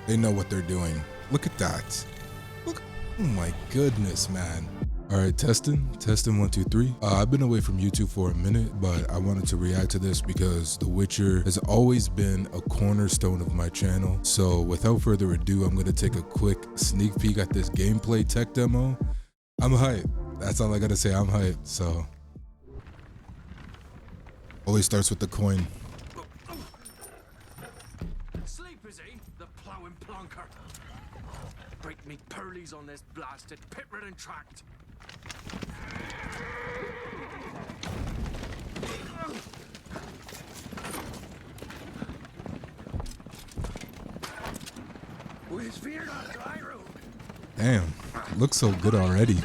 They know what they're doing. Look at that. Look. Oh my goodness, man. All right, testing 1, 2, 3. I've been away from YouTube for a minute, but I wanted to react to this because The Witcher has always been a cornerstone of my channel. So without further ado, I'm gonna take a quick sneak peek at this gameplay tech demo. I'm hyped. That's all I gotta say. I'm hyped. So always starts with the coin. Sleep is he, the ploughing plonker. Break me pearlies on this blasted pit-ridden tract. With fear not dry road. Damn, looks so good already.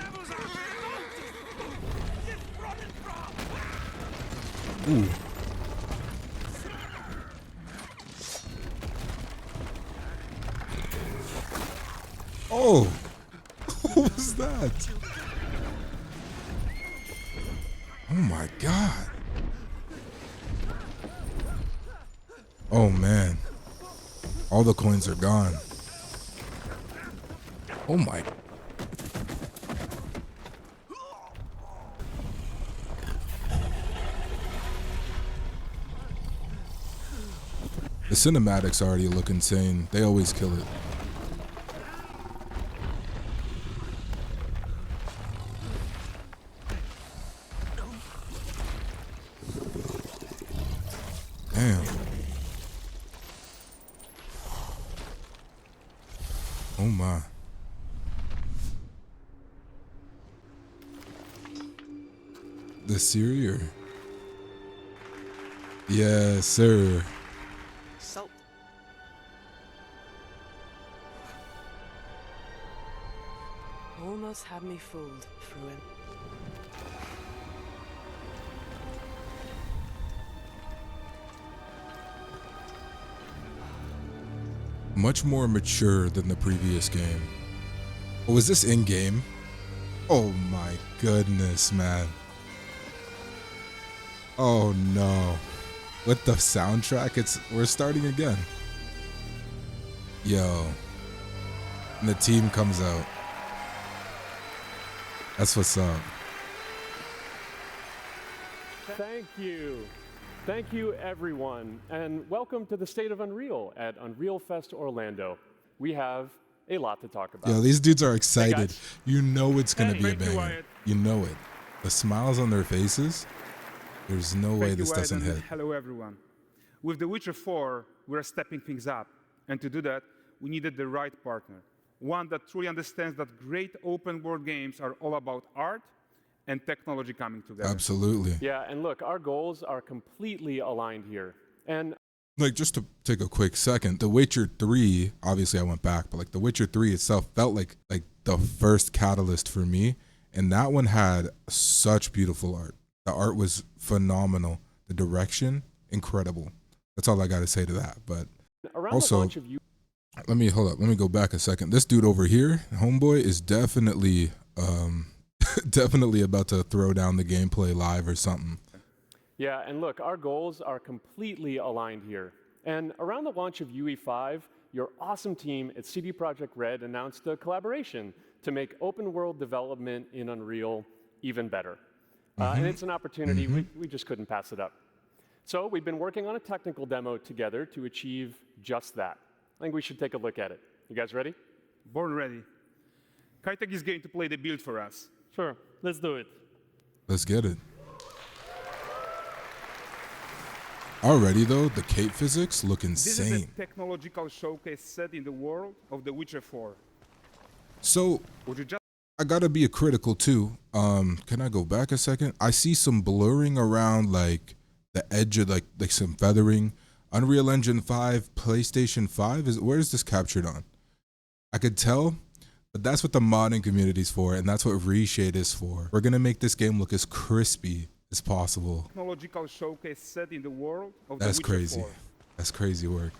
Ooh. Oh, what was that? Oh my God. Oh man. All the coins are gone. Oh my. The cinematics already look insane. They always kill it. Damn. Oh my. The Syria. Yes, sir. Salt. Almost had me fooled, Fruin. Much more mature than the previous game. Oh, was this in-game? Oh my goodness, man. Oh no. With the soundtrack, we're starting again. Yo. And the team comes out. That's what's up. Thank you. Thank you, everyone, and welcome to the State of Unreal at Unreal Fest Orlando. We have a lot to talk about. Yo, these dudes are excited. Hey, you know it's gonna be a banger. You know it. The smiles on their faces. There's no way this doesn't hit. Hello, everyone. With The Witcher 4, we're stepping things up, and to do that, we needed the right partner. One that truly understands that great open-world games are all about art and technology coming together. Absolutely. Yeah, and look, our goals are completely aligned here. And like, just to take a quick second, The Witcher 3, obviously I went back, but like The Witcher 3 itself felt like the first catalyst for me. And that one had such beautiful art. The art was phenomenal. The direction, incredible. That's all I got to say to that. But around also, the launch of let me go back a second. This dude over here, Homeboy, is definitely definitely about to throw down the gameplay live or something. Yeah, and look, our goals are completely aligned here. And around the launch of UE5, your awesome team at CD Projekt Red announced a collaboration to make open world development in Unreal even better. And it's an opportunity, we just couldn't pass it up. So we've been working on a technical demo together to achieve just that. I think we should take a look at it. You guys ready? Born ready. Kaitek is going to play the build for us. Sure, let's do it. Let's get it. Already though, the cape physics look insane. This is a technological showcase set in the world of The Witcher 4. So, Would you just I gotta be a critical too. Can I go back a second? I see some blurring around like the edge of like some feathering. Unreal Engine 5, PlayStation 5, where is this captured on? I could tell, but that's what the modding community's for, and that's what Reshade is for. We're gonna make this game look as crispy as possible. technological showcase set in the world of That's The Witcher crazy. 4. That's crazy work.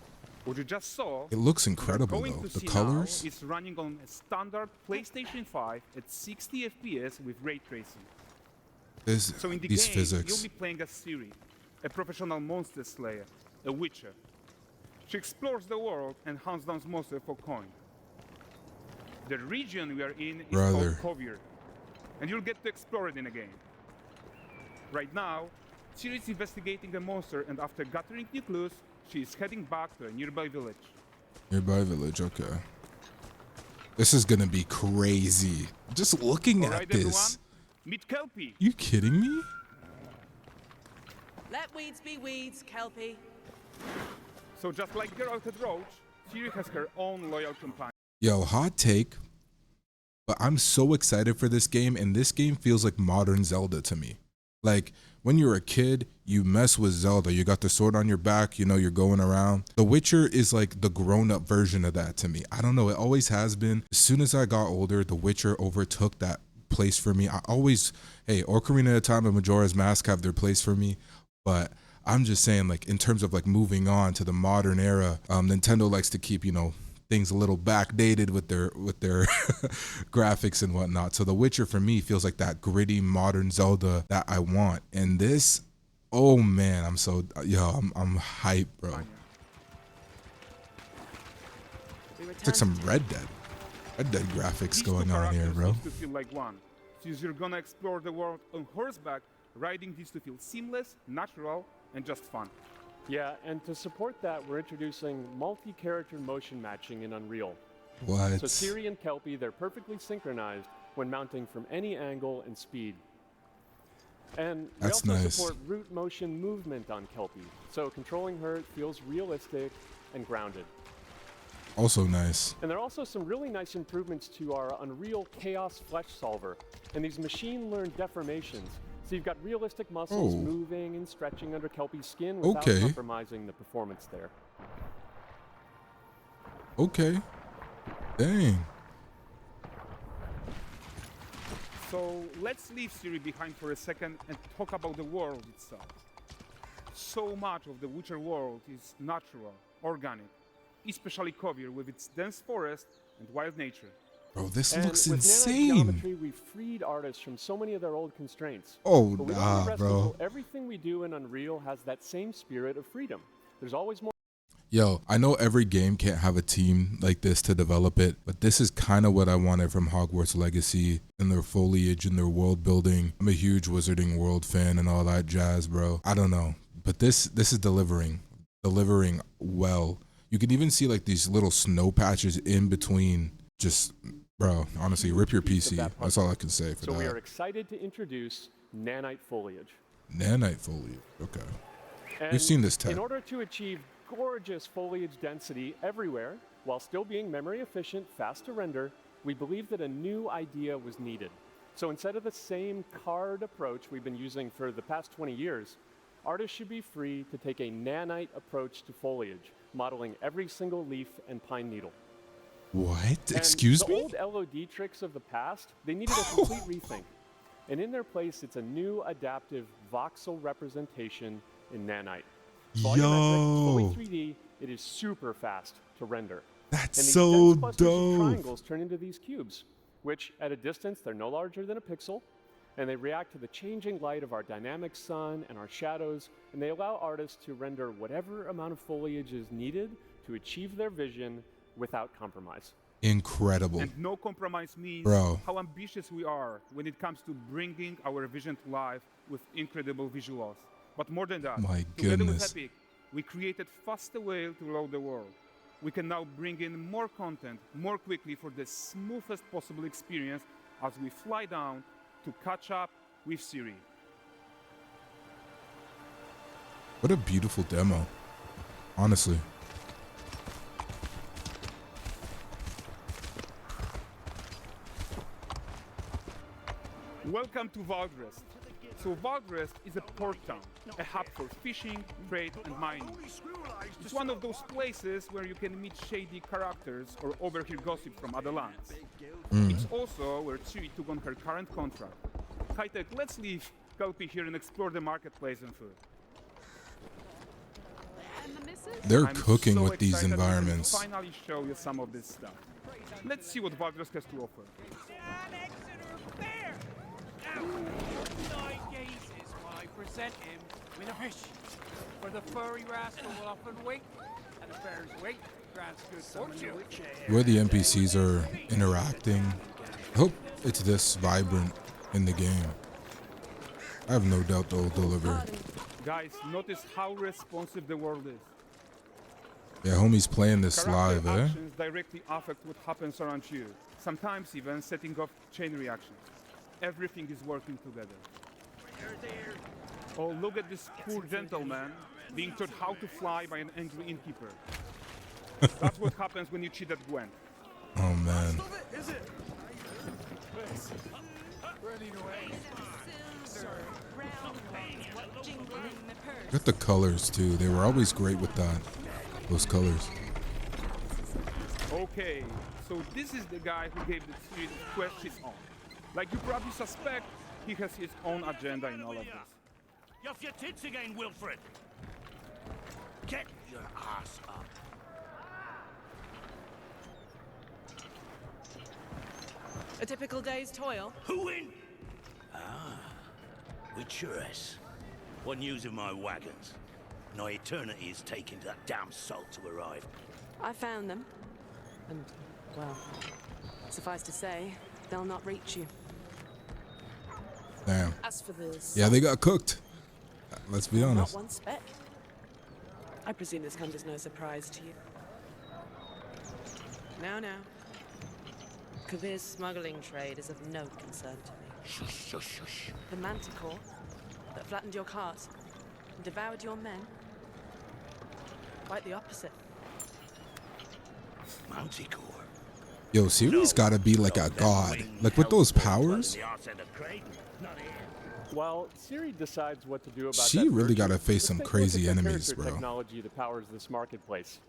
What you just saw, It looks we're incredible going though. to The see colors. now is running on a standard PlayStation 5 at 60 FPS with ray tracing. So in the These game, physics. you'll be playing as Ciri, a professional monster slayer, a witcher. She explores the world and hunts down monsters for coin. The region we are in is Brother. called Kovier, and you'll get to explore it in a game. Right now, Ciri is investigating a monster, and after gathering new clues, she is heading back to a nearby village. Nearby village, okay. This is gonna be crazy. Just looking All at right, this. everyone, meet Kelpie. You kidding me? Let weeds be weeds, Kelpie. So just like Geralt and Roach, Ciri has her own loyal companion. Yo, hot take. But I'm so excited for this game, and this game feels like modern Zelda to me. Like, when you're a kid, you mess with Zelda. You got the sword on your back, you know, you're going around. The Witcher is like the grown-up version of that to me. I don't know, it always has been. As soon as I got older, The Witcher overtook that place for me. I always, hey, Ocarina of Time and Majora's Mask have their place for me. But I'm just saying, like, in terms of like moving on to the modern era, Nintendo likes to keep, you know, things a little backdated with their graphics and whatnot. So The Witcher for me feels like that gritty modern Zelda that I want. And this, oh man, I'm hyped, bro. It's like some Red Dead graphics These going two on here, characters bro. need to feel like one. Since you're gonna explore the world on horseback, riding needs to feel seamless, natural, and just fun. Yeah, and to support that, we're introducing multi-character motion matching in Unreal. What? So Ciri and Kelpie, they're perfectly synchronized when mounting from any angle and speed. And we That's also nice. support root motion movement on Kelpie, so controlling her feels realistic and grounded. Also nice. And there are also some really nice improvements to our Unreal Chaos Flesh Solver and these machine-learned deformations. So you've got realistic muscles moving and stretching under Kelpie's skin without compromising the performance there. Okay. Dang. So let's leave Ciri behind for a second and talk about the world itself. So much of the Witcher world is natural, organic, especially Kovier with its dense forest and wild nature. Bro, this And looks with insane. Nanite geometry, we've freed artists from so many of their old constraints. Oh, But we don't nah, rest bro. until everything we do in Unreal has that same spirit of freedom. There's always more. Yo, I know every game can't have a team like this to develop it, but this is kind of what I wanted from Hogwarts Legacy and their foliage and their world building. I'm a huge Wizarding World fan and all that jazz, bro. I don't know, but this is delivering well. You can even see like these little snow patches in between. Just, bro, honestly, rip your PC. That's all I can say for So we are that. excited to introduce Nanite foliage. Nanite foliage, okay. And We've seen this tech. in order to achieve gorgeous foliage density everywhere, while still being memory efficient, fast to render, we believe that a new idea was needed. So instead of the same card approach we've been using for the past 20 years, artists should be free to take a nanite approach to foliage, modeling every single leaf and pine needle. What? And Excuse the me? old LOD tricks of the past, they needed a complete rethink. And in their place, it's a new adaptive voxel representation in nanite. Volumetric, fully Yo, 3D, it is super fast to render. that's And these so dense clusters of dope. triangles turn into these cubes, which at a distance, they're no larger than a pixel, and they react to the changing light of our dynamic sun and our shadows, and they allow artists to render whatever amount of foliage is needed to achieve their vision without compromise. Incredible. And no compromise means Bro. how ambitious we are when it comes to bringing our vision to life with incredible visuals. But more than that, My together with goodness. Epic, we created faster way to load the world. We can now bring in more content more quickly for the smoothest possible experience as we fly down to catch up with Ciri. What a beautiful demo. Honestly. Welcome to Valdrest. So Valdrest is a port town, a hub for fishing, trade and mining. It's one of those places where you can meet shady characters or overhear gossip from other lands. It's also where Ciri took on her current contract. High-tech, let's leave Kelpie here and explore the marketplace and food. They're I'm cooking so with these excited we can environments. finally show you some of this stuff. Let's see what Valdrest has to offer. Nine gazes while I present him with a fish. For the furry rascal will often wink, and where the NPCs are interacting. I hope it's this vibrant in the game. I have no doubt they'll deliver. Guys, notice how responsive the world is. Yeah, homie's playing this Character live, eh? actions directly affect what happens around you. Sometimes even setting off chain reactions. Everything is working together. Oh, look at this poor gentleman being taught how to fly by an angry innkeeper. That's what happens when you cheat at Gwent. Oh man. Got the colors too. They were always great with that. Those colors. Okay, so this is the guy who gave the series quest his own. Like you probably suspect, he has his own agenda in all of this. You're off your tits again, Wilfred. Get your ass up. A typical day's toil. Who in? Ah, Witcheress. What news of my wagons? No eternity is taking that damn salt to arrive. I found them. And, well, suffice to say, they'll not reach you. Damn. As for this, Yeah, they got cooked. Let's be not honest. one speck. I presume this comes as no surprise to you. Now. Kavir's smuggling trade is of no concern to me. Shush, shush, shush. The manticore that flattened your cart and devoured your men? Quite the opposite. Manticore. Yo, Ciri's gotta be like a god. Like with those powers, While Siri decides what to do about she that really virtue, gotta face some let's take a look crazy at the enemies, character bro. Technology that powers this marketplace.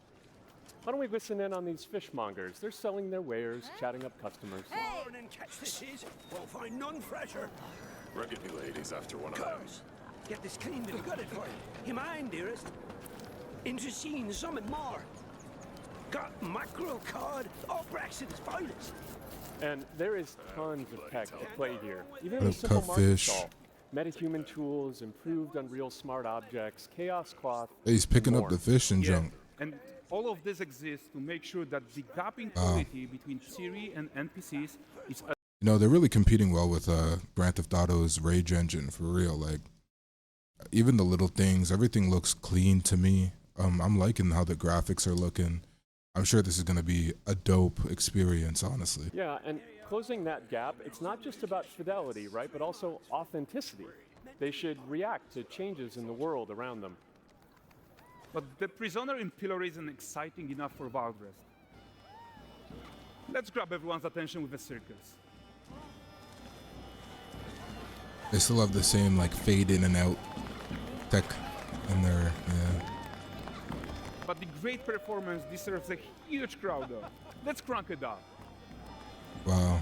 Why don't we listen in on these fishmongers? They're selling their wares, chatting up customers. Morning, catch this is. Won't find none fresher. Rugged new ladies after one of them. Comes. Get this cleaned and gutted for you. You mind, dearest? Into seeing something more. Got mackerel cod, all Brexit's finest. And there is tons of tech at play here. Even What a up, simple market Cutfish? stall. Metahuman tools, improved Unreal Smart Objects, Chaos Cloth. He's picking and up more. the fish and Yeah, junk. and all of this exists to make sure that the gap in quality between Ciri and NPCs is You know, they're really competing well with Grand Theft Auto's Rage engine, for real. Like, even the little things, everything looks clean to me. I'm liking how the graphics are looking. I'm sure this is going to be a dope experience, honestly. Yeah, and closing that gap, it's not just about fidelity, right, but also authenticity. They should react to changes in the world around them. But the prisoner in Pillory isn't exciting enough for Valdres. Let's grab everyone's attention with a circus. They still have the same, like, fade in and out tech in there, yeah. But the great performance deserves a huge crowd though. Let's crank it up. Wow.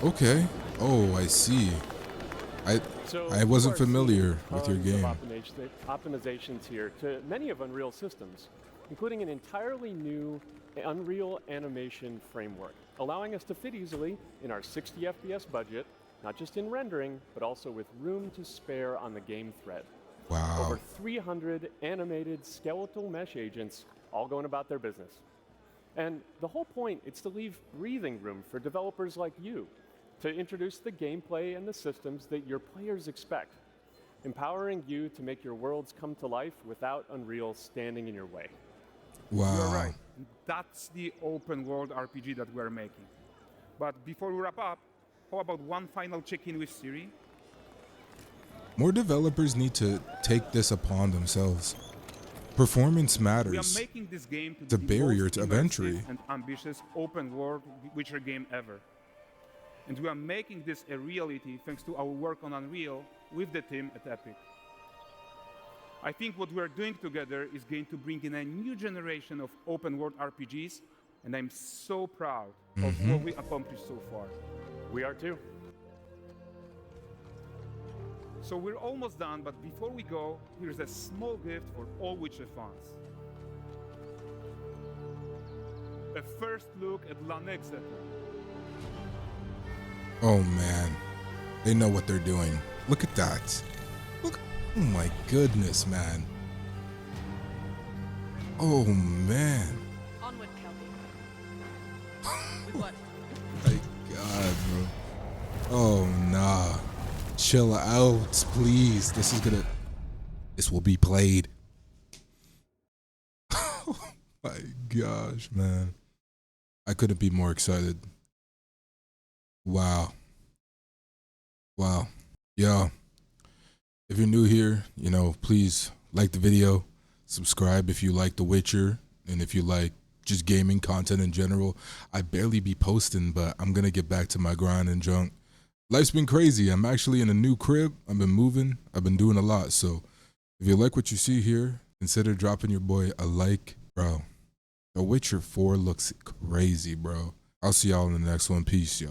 Okay. Oh, I see. So I wasn't you are familiar seeing with your tons of game. Optimizations here to many of Unreal systems, including an entirely new Unreal animation framework, allowing us to fit easily in our 60 FPS budget, not just in rendering, but also with room to spare on the game thread. Wow. Over 300 animated skeletal mesh agents all going about their business. And the whole point is to leave breathing room for developers like you to introduce the gameplay and the systems that your players expect, empowering you to make your worlds come to life without Unreal standing in your way. Wow. You're right. That's the open world RPG that we're making. But before we wrap up, how about one final check-in with Ciri? More developers need to take this upon themselves. Performance We are matters. making this game to It's a be the barrier most to immersive entry. and ambitious open world Witcher game ever. And we are making this a reality thanks to our work on Unreal with the team at Epic. I think what we are doing together is going to bring in a new generation of open world RPGs, and I'm so proud of what we accomplished so far. We are too. So we're almost done, but before we go, here's a small gift for all Witcher fans. A first look at Lanexeter. Oh man. They know what they're doing. Look at that. Look. Oh my goodness, man. Oh man. Onward, Kelby. With what? My God, bro. Oh nah. Chill out, please. This will be played. Oh my gosh, man. I couldn't be more excited. Wow. Wow. Yeah. If you're new here, you know, please like the video, subscribe if you like The Witcher, and if you like just gaming content in general. I barely be posting, but I'm gonna get back to my grind and junk. Life's been crazy. I'm actually in a new crib. I've been moving. I've been doing a lot. So if you like what you see here, consider dropping your boy a like. Bro, The Witcher 4 looks crazy, bro. I'll see y'all in the next one. Peace, yo.